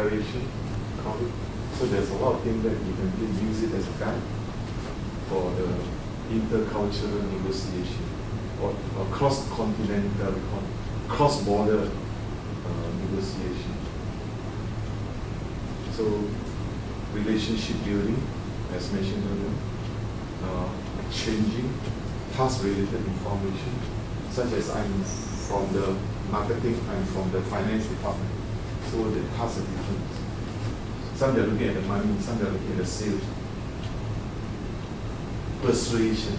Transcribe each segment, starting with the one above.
declaration, call it. So there's a lot of things that you can use it as a guide for the intercultural negotiation or cross-continental, cross-border negotiation. So relationship building, as mentioned earlier, exchanging task-related information, such as I'm from the marketing, I'm from the finance department. So the tasks are different. Some they're looking at the money, some they're looking at the sales. Persuasion,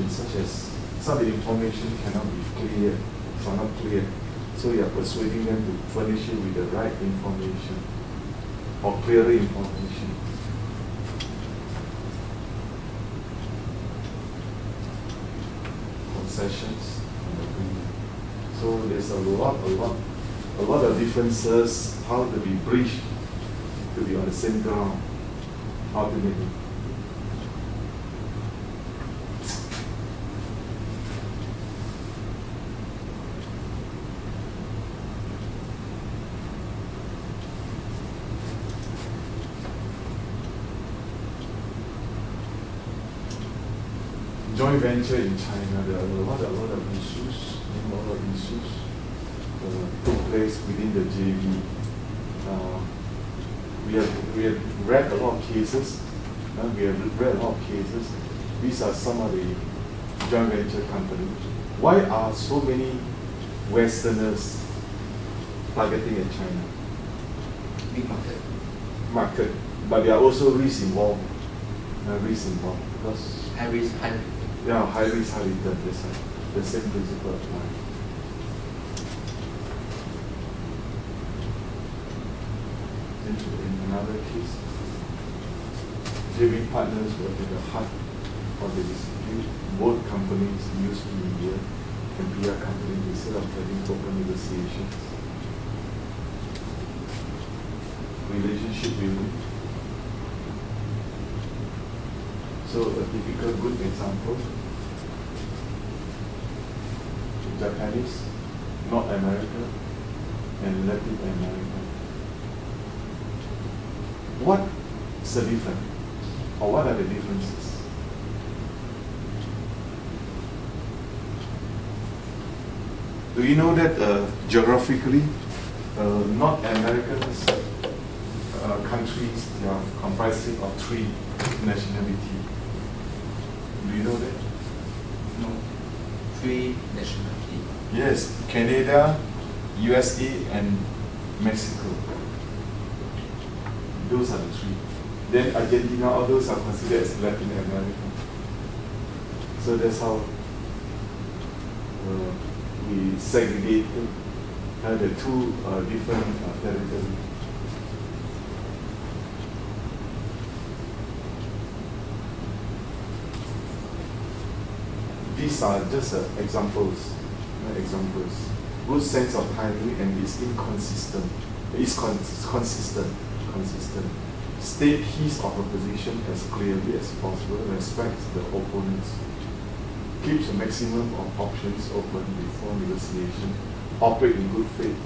such as some of the information cannot be clear, it's not clear. So you are persuading them to furnish you with the right information or clearer information. Concessions and agreement. So there's a lot of differences, how to be bridged, to be on the same ground, ultimately. Joint venture in China, there are a lot of issues, took place within the JV. We have read a lot of cases. These are some of the joint venture companies. Why are so many Westerners targeting at China? Big Market, but there are also risks involved. Because high risk, high return. Yeah, high risk, high return. The same principle applies. In another case, JV partners were at the heart of the dispute. Both companies used media and PR companies instead of having open negotiations. Relationship building. So a typical good example, Japanese, North America, and Latin America. What's the difference? Or what are the differences? Do you know that geographically, North American countries are comprising of 3 nationalities? Do you know that? No. 3 nationality. Yes, Canada, USA, and Mexico. Those are the 3. Then Argentina, all those are considered as Latin American. So that's how we segregated the 2 different territories. These are just examples. Good sense of timing and it's inconsistent. It's consistent. State his or her position as clearly as possible. Respect the opponents. Keeps a maximum of options open before negotiation. Operate in good faith.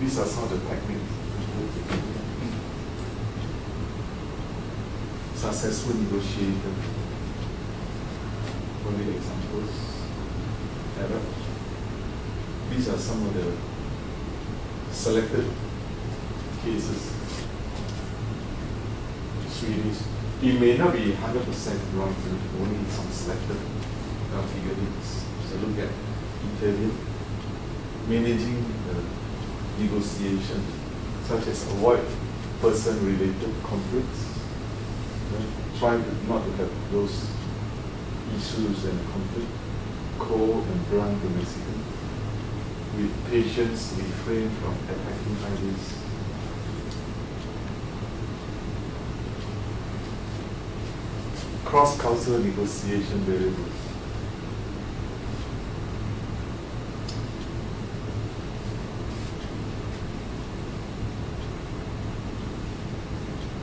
These are some of the techniques. Successful negotiator. Only examples. These are some of the selected cases. Swedish. It may not be 100% wrong, only some selected figurines. So look at Italian. Managing the negotiation, such as avoid person-related conflicts. Try not to have those issues and conflict. Cold and blunt to Mexican. With patience, refrain from attacking ideas. Cross-cultural negotiation variables.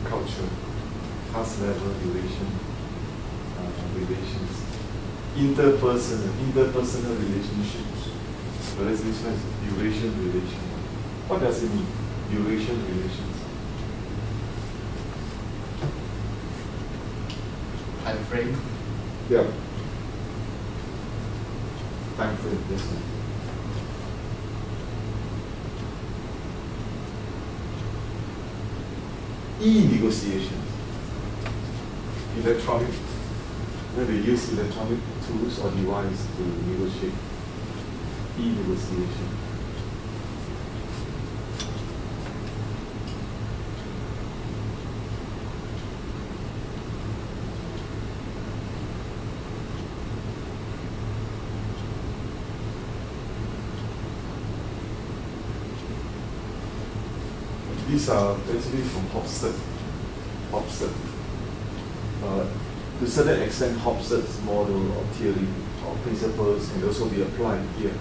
Culture, class level, relation, relations, interpersonal relationships. Whereas this one is duration relation. What does it mean? Duration relations. Time frame. Yeah. Time frame, yes. E-negotiations. Electronic, when they use electronic tools or device to negotiate. E-negotiation. These are basically from Hofstede. To a certain extent, Hofstede's model or theory or principles can also be applied here.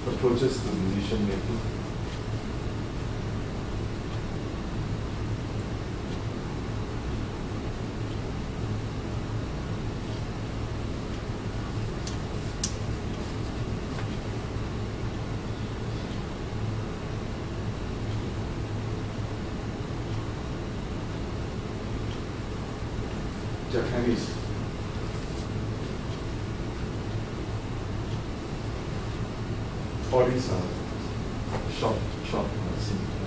Approaches to decision making. Japanese. All these are short,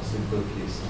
simple cases.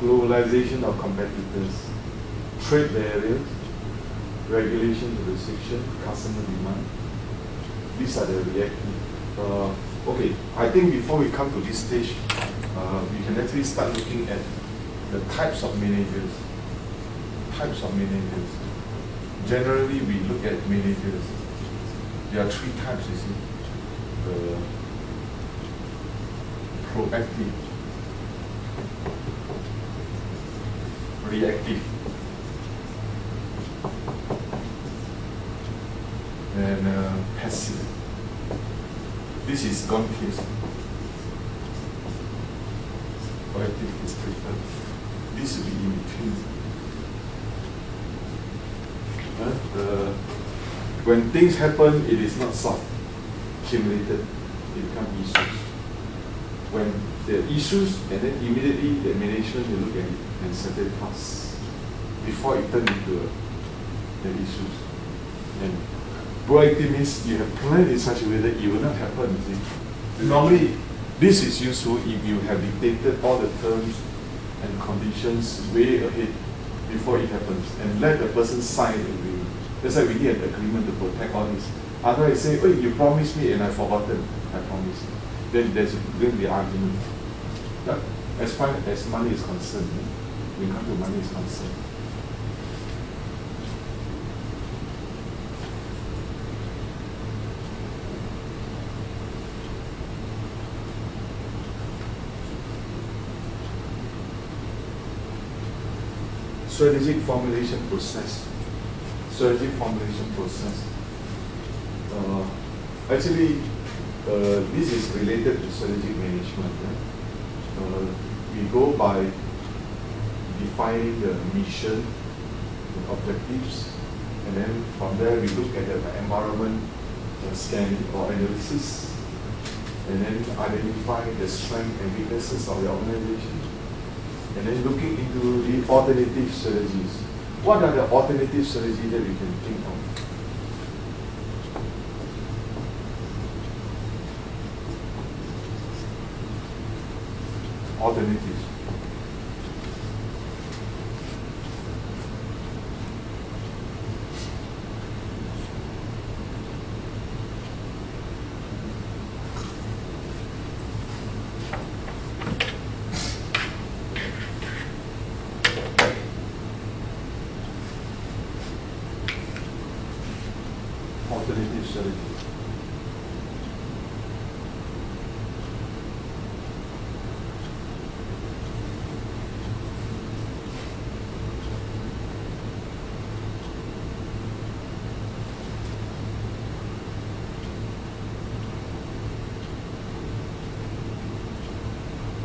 Globalization of competitors, trade barriers, regulation restriction, customer demand. These are the reactive. Okay, I think before we come to this stage, we can actually start looking at the types of managers. Generally, we look at managers. There are three types, you see. Proactive, reactive, and passive. This is gone case. Proactive is preferred. This will be in between. When things happen, it is not solved, accumulated, it becomes issues. When there are issues, and then immediately the management will look at it and settle it fast before it turns into the issues. And proactive means you have planned in such a way that it will not happen. You see. Normally, this is useful if you have dictated all the terms and conditions way ahead before it happens, and let the person sign the agreement. That's why we need an agreement to protect all this. Otherwise, say, oh, you promised me and I forgotten. I promised. Then there's the argument. But as far as money is concerned, when we come to money is concerned. Strategic formulation process. Actually, this is related to strategic management. We go by defining the mission, the objectives, and then from there we look at the environment scanning or analysis, and then identify the strengths and weaknesses of the organization, and then looking into the alternative strategies. What are the alternative strategies that we can think of? Alternatives.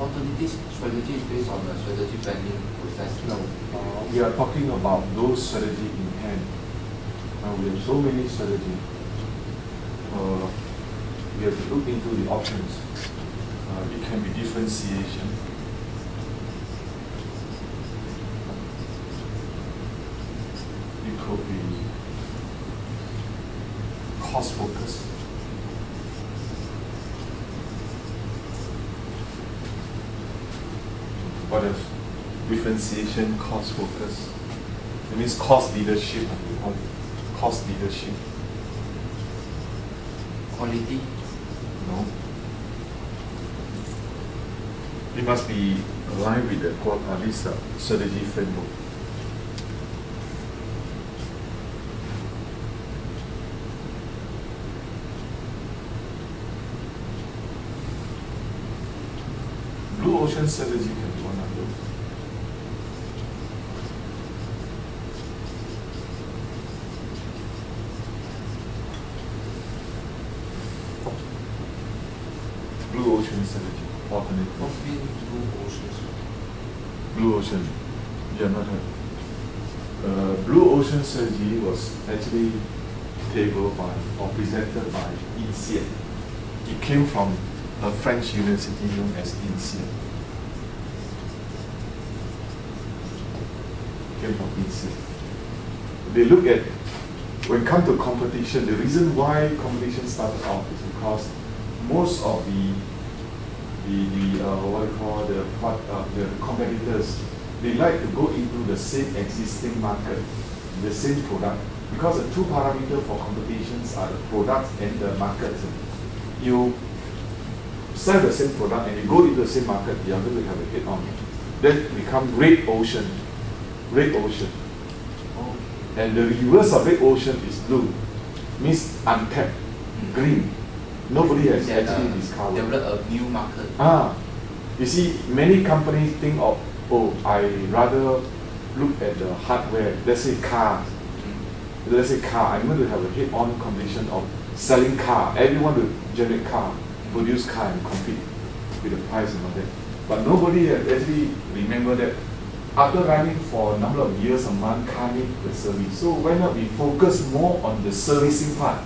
opportunities strategy is based on the strategy planning process. No, we are talking about those strategy in hand. Now we have so many strategy. We have to look into the options. It can be differentiation. It could be cost focus. What else? Differentiation, cost focus. It means cost leadership. Cost leadership. Quality. No. It must be aligned with this strategy framework. Blue ocean strategy can be one of those. Blue ocean strategy. Alternate. What's been blue oceans? Blue ocean. Yeah, not heard. Blue ocean strategy was actually tabled by or presented by INSEAD. It came from a French university known as INSEAD. Came from INSEAD. They look at, when it comes to competition, the reason why competition started off is because most of the competitors, they like to go into the same existing market, the same product, because the two parameters for competitions are the product and the market. You sell the same product and you go into the same market, you are going to have a hit on. Then become red ocean. Red ocean. Oh. And the reverse of red ocean is blue, means untapped, green. Nobody has actually discovered. Develop a new market. You see, many companies think of, oh, I rather look at the hardware. Let's say cars. Let's say car. I'm going to have a head-on competition of selling car. Everyone will generate car, produce car, and compete with the price and all that. But nobody has actually remembered that after running for a number of years, a month, car needs the service. So why not we focus more on the servicing part,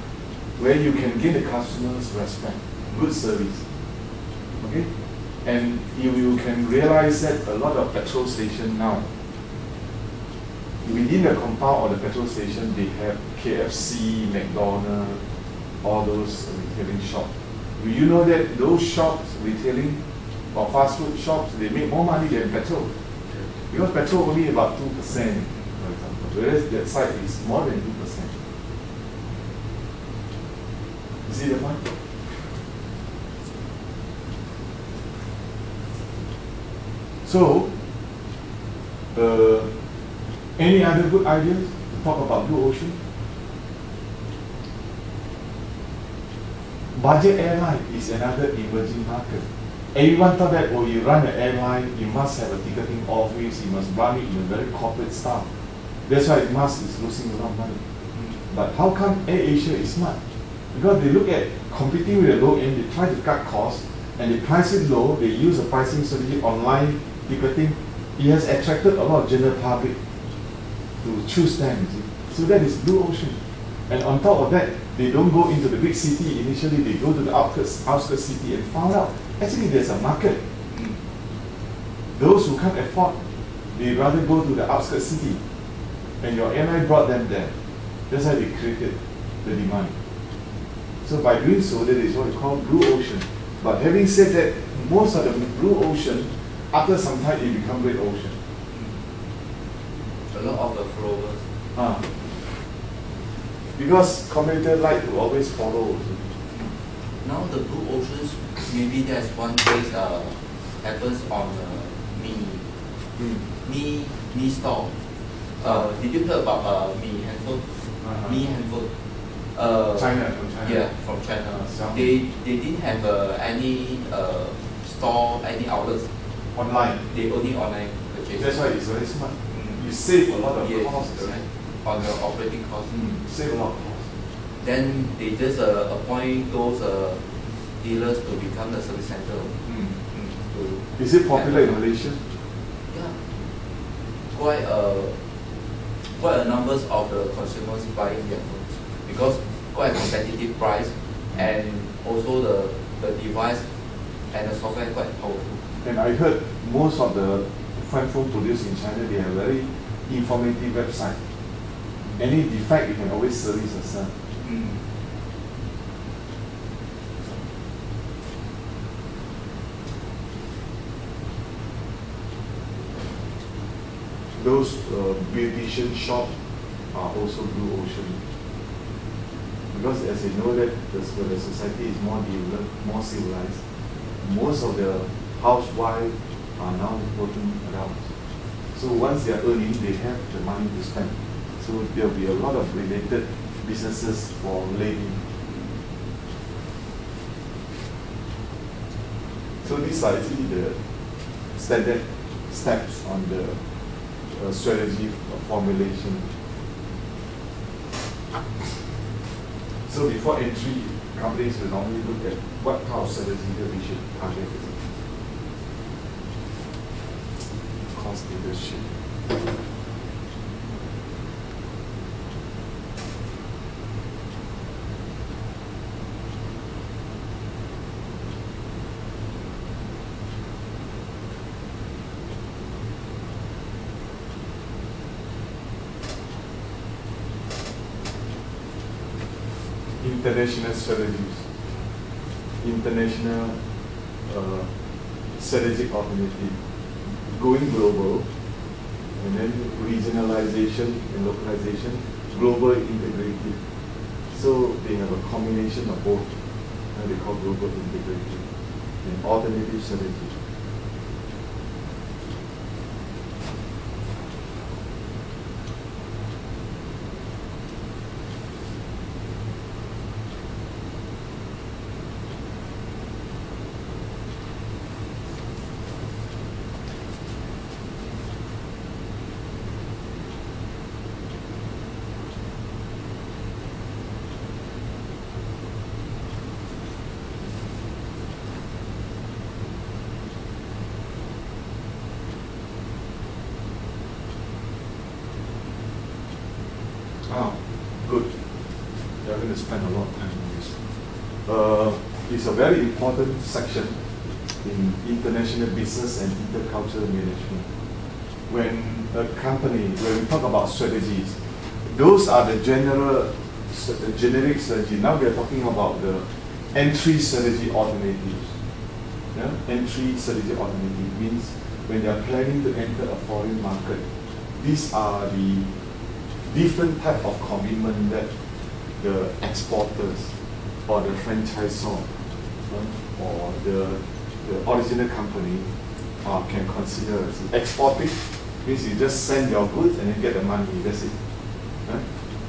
where you can gain the customer's respect, good service. Okay? And you can realize that a lot of petrol stations now, within the compound of the petrol station, they have KFC, McDonald's, all those retailing shops. Do you know that those shops, retailing or fast food shops, they make more money than petrol? Because petrol only about 2%, for example, whereas that side is more than 2%. You see the point? So, any other good ideas to talk about blue ocean? Budget airline is another emerging market. Everyone thought that, oh, you run an airline, you must have a ticketing office, you must run it in a very corporate style. That's why Musk is losing a lot of money. But how come AirAsia is smart? Because they look at competing with the low end, they try to cut costs, and they price it low, they use a pricing strategy, online ticketing. It has attracted a lot of general public to choose them. You see. So that is blue ocean. And on top of that, they don't go into the big city initially, they go to the outskirts city and found out, actually there's a market. Those who can't afford, they rather go to the outskirts city. And your airline brought them there. That's how they created the demand. So by doing so, that is what we call blue ocean. But having said that, most of the blue ocean, after some time, it becomes red ocean. A lot of the followers. Because competitors like to always follow. Now the blue oceans, maybe there's one case happens on Mi store. Did you hear about Mi handphone? Mi handphone. China, from China. Yeah, from China. They didn't have any store, any outlets. Online. They only online purchase. That's why it's very smart. You save a lot of costs. Right? On the operating cost. Save a lot of costs. Then they just appoint those dealers to become the service center to Is it popular in Malaysia? Yeah, quite a numbers of the consumers buying their phones because quite a competitive price, and also the device and the software quite powerful. And I heard most of the phone produced in China, they have very informative website. Any defect, you can always service yourself. Those beautician shops are also blue ocean. Because as you know that the society is more developed, more civilized, most of the housewives are now working adults. So once they are earning, they have the money to spend. So there will be a lot of related businesses for ladies. So these are actually the standard steps on the strategy formulation. So before entry, companies will normally look at what kind of strategy that we should target. Cost leadership. International strategies, international strategic alternative, going global, and then regionalization and localization, global integrated. So they have a combination of both, and they call global integrated, and alternative strategy. Good. We are going to spend a lot of time on this. It's a very important section in international business and intercultural management. When a company, when we talk about strategies, those are the generic strategy. Now we are talking about the entry strategy alternatives. Yeah? Entry strategy alternative means when they are planning to enter a foreign market, these are the different type of commitment that the exporters or the franchisor or the original company can consider. Exporting means you just send your goods and you get the money, that's it.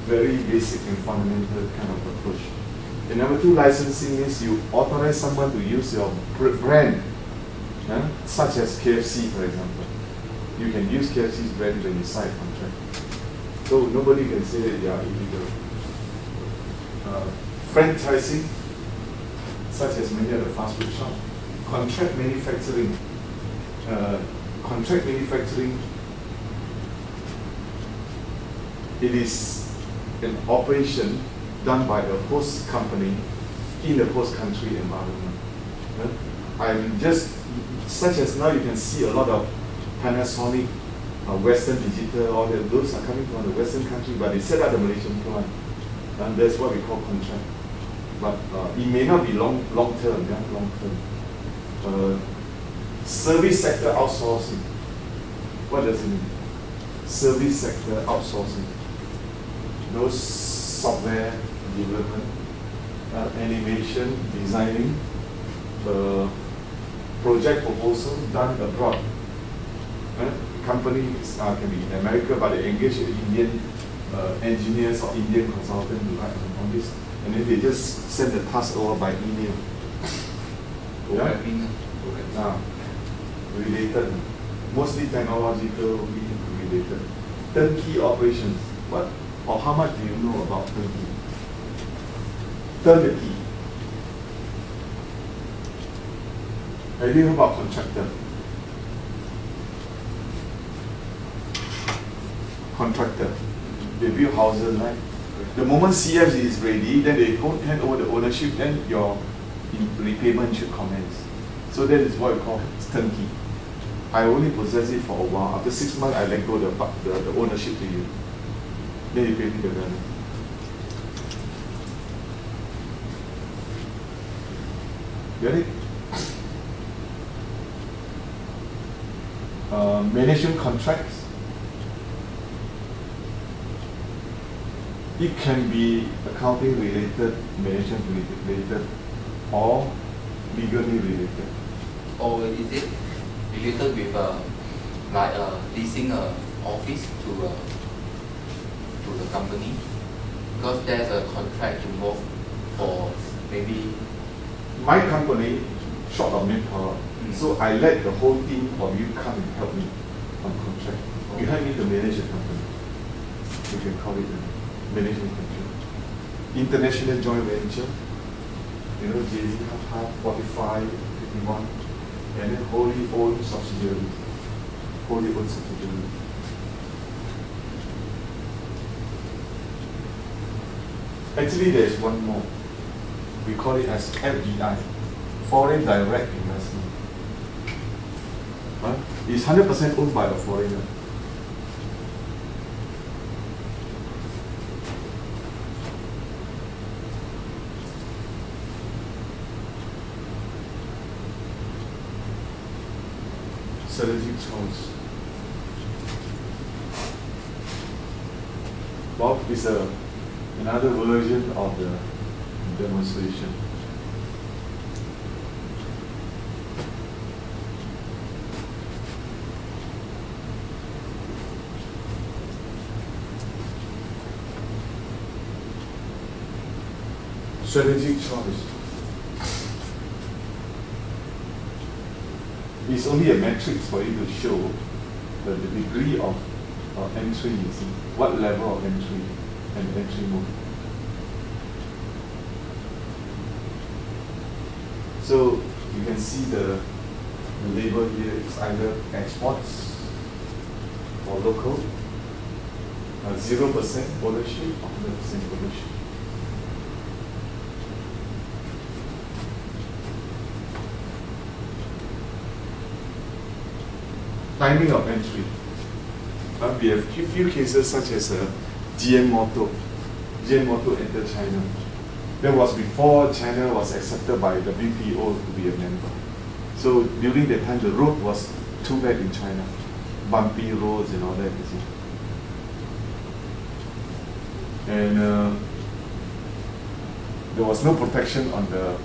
Very basic and fundamental kind of approach. And number two, licensing means you authorize someone to use your brand, such as KFC, for example. You can use KFC's brand when you sign a contract. So nobody can say that you are illegal. Franchising, such as many of the fast food shops. Contract manufacturing. Contract manufacturing, it is an operation done by the host company in the host country environment. I'm just, such as now you can see a lot of Panasonic, Western Digital, all that, those are coming from the Western country, but they set up the Malaysian plant. And that's what we call contract. But it may not be long term, yeah, long term. Service sector outsourcing. What does it mean? Service sector outsourcing. Those software development, animation, designing, project proposal done abroad. Companies can be in America, but they engage Indian engineers or Indian consultants to write on this, and then they just send the task over by email. Related, mostly technological related. Turnkey operations. What or how much do you know about turnkey? Turnkey. Have you heard about contractor? contractor. They build houses, right? The moment CF is ready, then they hand over the ownership, then your repayment should commence. So that is what we call turnkey. I only possess it for a while. After 6 months, I let go the ownership to you. Then you pay me the value. Get it? Management contracts. It can be accounting related, management related, or legally related. Or is it related with like leasing a office to the company? Because there's a contract involved for maybe. My company short of manpower, so I let the whole team of you come and help me on contract. You help me to manage the company. You can call it a management contract. International joint venture, you know, JV half, 45, 51, and then wholly owned subsidiary. Wholly owned subsidiary. Actually, there is one more. We call it as FDI, Foreign Direct Investment. It's 100% owned by a foreigner. Strategic choice. Well, it's another version of the demonstration. Strategic choice is only a matrix for you to show the degree of entry, you see, what level of entry and entry mode. So you can see the label here is either exports or local, 0% ownership or 100% ownership. Timing of entry. We have a few cases such as GM Motor. GM Motor entered China. That was before China was accepted by the WTO to be a member. So during that time, the road was too bad in China. Bumpy roads and all that, you see. And there was no protection on the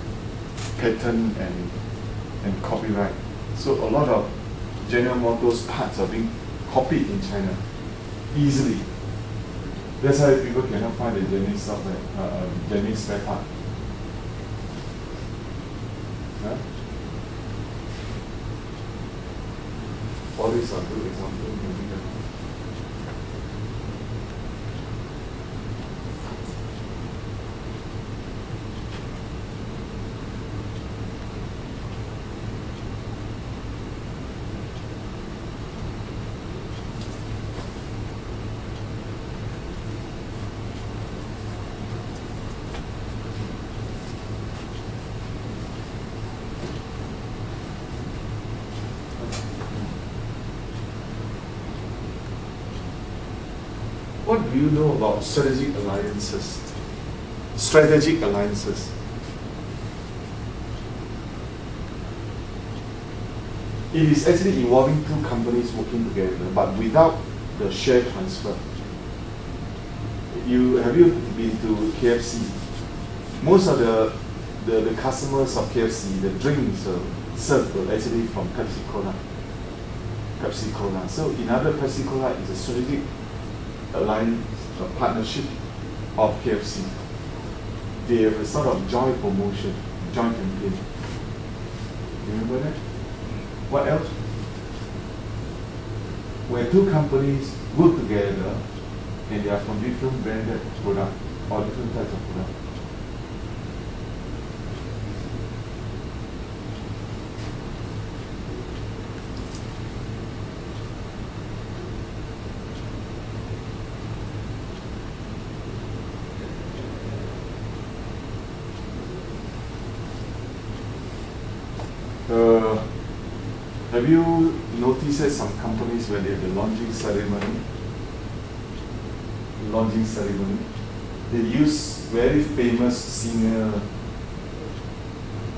patent and copyright. So a lot of General Motors parts are being copied in China easily. That's why people cannot find the genuine stuff, genuine spare part. Huh? All these are good examples. What do you know about strategic alliances? Strategic alliances. It is actually involving two companies working together, but without the share transfer. Have you been to KFC? Most of the customers of KFC, the drinks served were actually from Pepsi Cola. Pepsi Cola. So in other, Pepsi Cola is a strategic alliance, a partnership of KFC. They have a sort of joint promotion, joint campaign. You remember that? What else? Where two companies work together and they are from different branded products or different types of products. Have you noticed that some companies when they have the launching ceremony, they use very famous singer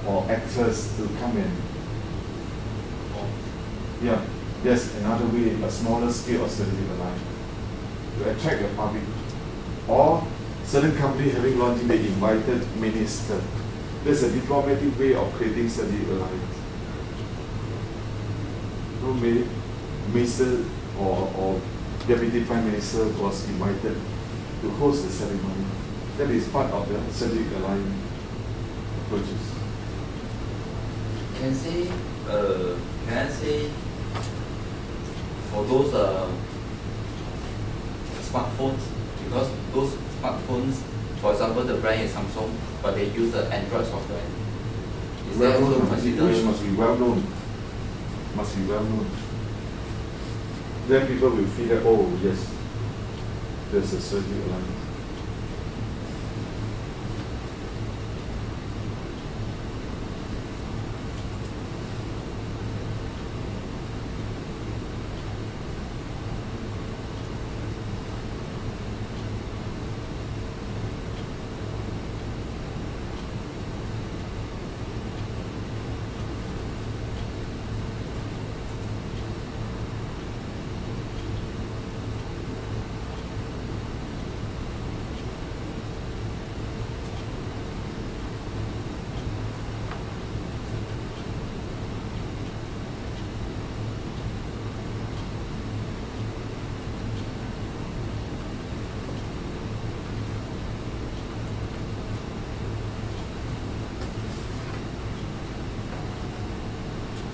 or actors to come in? Yeah, yes, another way, a smaller scale of strategic alliance to attract the public. Or certain company having launching, they invited minister. There's a diplomatic way of creating strategic alliance. So minister or deputy prime minister was invited to host the ceremony. That is part of the strategic alliance approaches. Can I say for those smartphones, because those smartphones, for example, the brand is Samsung, but they use the Android software. Is that also considered? Which must be well known. Must be well known. Then people will feel that, oh yes, there's a strategic alliance.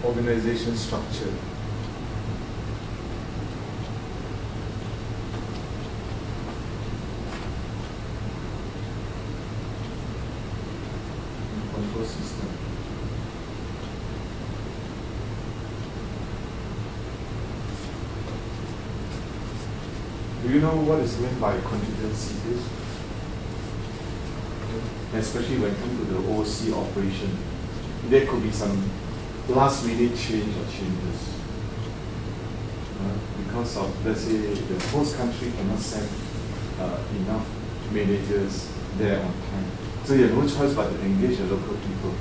Organization structure. Control system. Do you know what is meant by contingency risk? Especially when it comes to the OC operation, there could be some last minute change or changes because of, let's say, the host country cannot send enough managers there on time. So you have no choice but to engage the local people.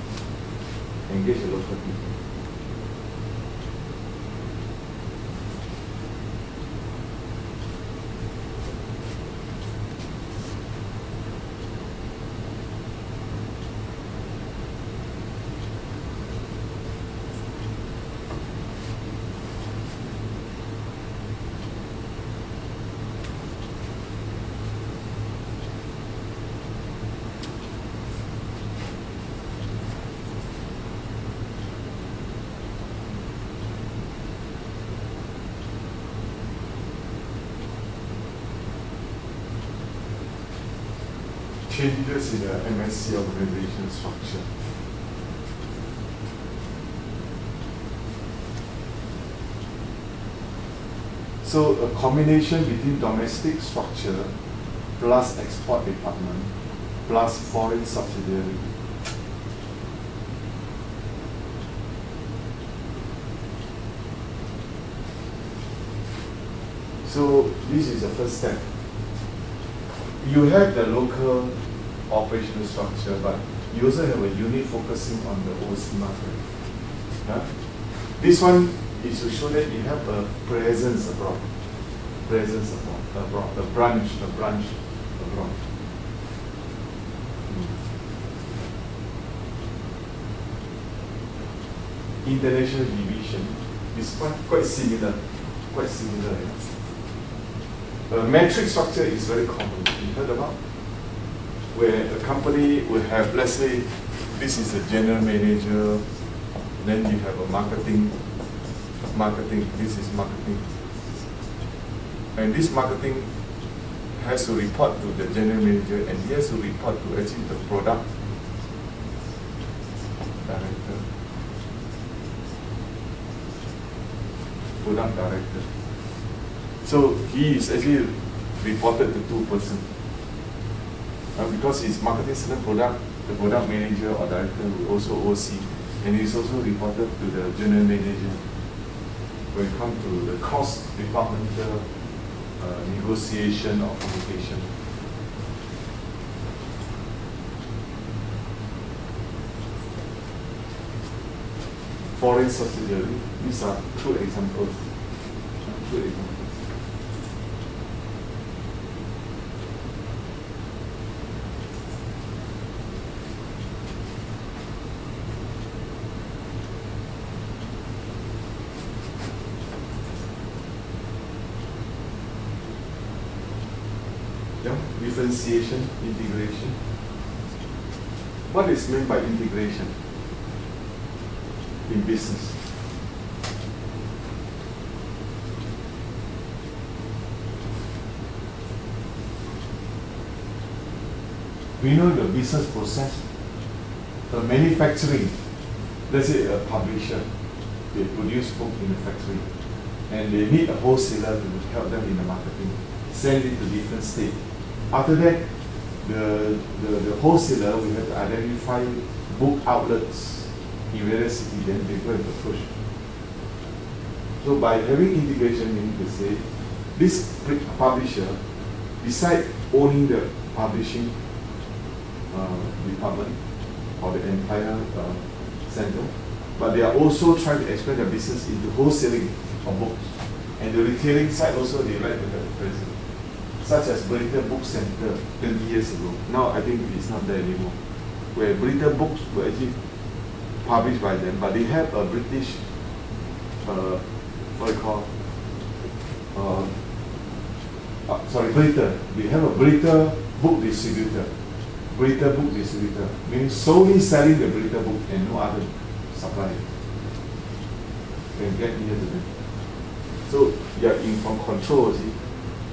Changes in the MSC organization structure. So a combination between domestic structure plus export department plus foreign subsidiary. So this is the first step. You have the local operational structure, but you also have a unit focusing on the OC market. Yeah? This one is to show that you have a presence abroad. A branch abroad. International division is quite similar. Yeah? The metric structure is very common. You heard about? Where a company will have, let's say, this is a general manager, then you have a marketing, this is marketing. And this marketing has to report to the general manager, and he has to report to actually the product director. So he is actually reported to two persons. Because he's marketing certain product, the product manager or director will also oversee and it's also reported to the general manager when it comes to the cross-departmental negotiation or communication. Foreign subsidiary, these are two examples. Yeah, differentiation, integration. What is meant by integration in business? We know the business process, the manufacturing. Let's say a publisher, they produce book in the factory, and they need a wholesaler to help them in the marketing, send it to different states. After that, the wholesaler will have to identify book outlets in various cities, then they go and approach. So by having integration, we need to say, this publisher, besides owning the publishing department or the entire center, but they are also trying to expand their business into wholesaling of books. And the retailing side also, they like to have a presence. Such as Britain Book Center 20 years ago. Now I think it's not there anymore. Where Britain books were actually published by them, but they have a British, what do you call, Britain. They have a Britain book distributor. Britain book distributor, means solely selling the Britain book and no other supplier. Can get near to them. So you are in control, see.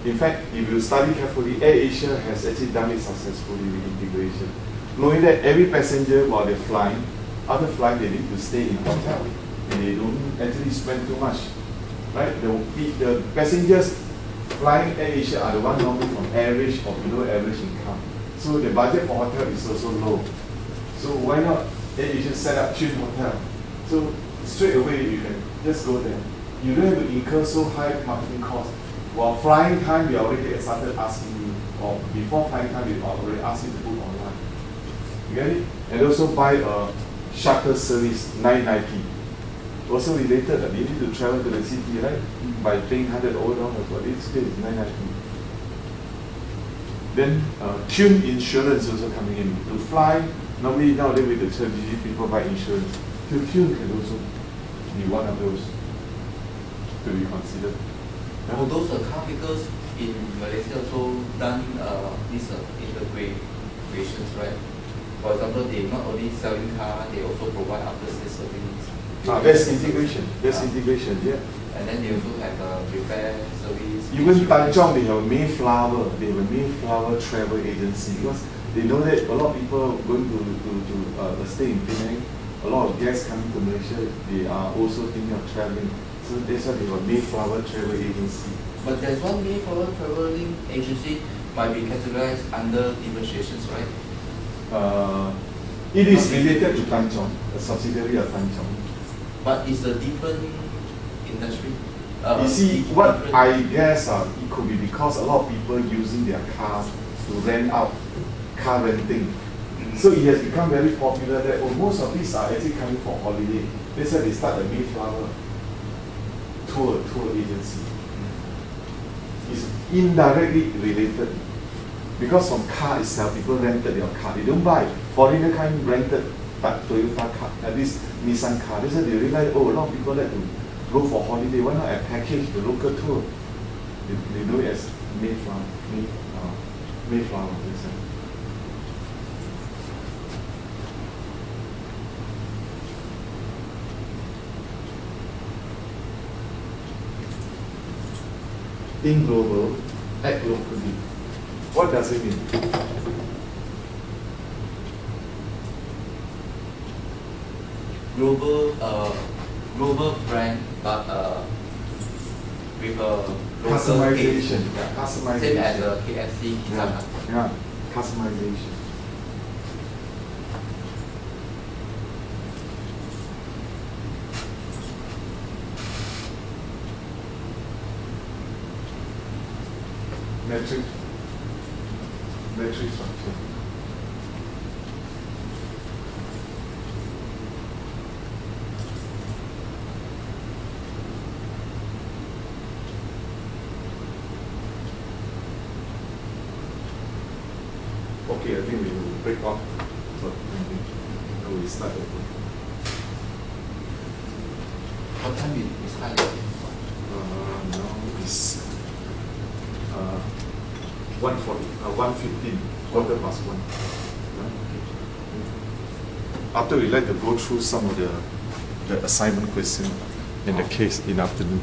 In fact, if you study carefully, AirAsia has actually done it successfully with integration. Knowing that every passenger, while they're flying, after flying, they need to stay in hotel, and they don't actually spend too much. Right? The passengers flying AirAsia are the ones normally from average or below average income. So the budget for hotel is also low. So why not AirAsia set up cheap hotel? So straight away you can just go there. You don't have to incur so high marketing costs. While flying time, we already started asking you, or before flying time, we already asked you to book online. You get it? And also buy a shuttle service, $9.90. Also related, you need to travel to the city, right? By paying $100 but it's still $9.90. Then tune insurance also coming in. To fly, normally nowadays with the strategy, people buy insurance. To tune can also be one of those to be considered. For those car makers in Malaysia also done these integrations, right? For example, they not only selling car, they also provide after-sales service. There's integration. There's integration, yeah. And then they also have a repair service. Even Tanjong, they have Mayflower. They have a Mayflower travel agency because they know that a lot of people going to stay in Penang. A lot of guests coming to Malaysia, they are also thinking of traveling. So that's why they have a Mayflower travel agency. But there's one Mayflower traveling agency might be categorized under differentiations, right? It is related to Tanjong, a subsidiary of Tanjong. But it's a different industry. You see, what I guess it could be because a lot of people using their car to rent out, car renting. So it has become very popular that most of these are actually coming for holiday. That's why they start the Mayflower tour agency. It's indirectly related because from car itself, people rented their car. They don't buy. Foreigner kind rented but Toyota car, at least Nissan car. That's why they realize, a lot of people like to go for holiday. Why not a package, the local tour? They know it as Mayflower. Mayflower. Think global, act locally. What does it mean? Global brand, but with a customization. Yeah. Customization. Same as a KFC. Yeah. Customization. Metric structure. Okay, I think we will break off. So, we start over. What time we start? Now it's 1:15, 1:15. After we like to go through some of the assignment question in the case in afternoon.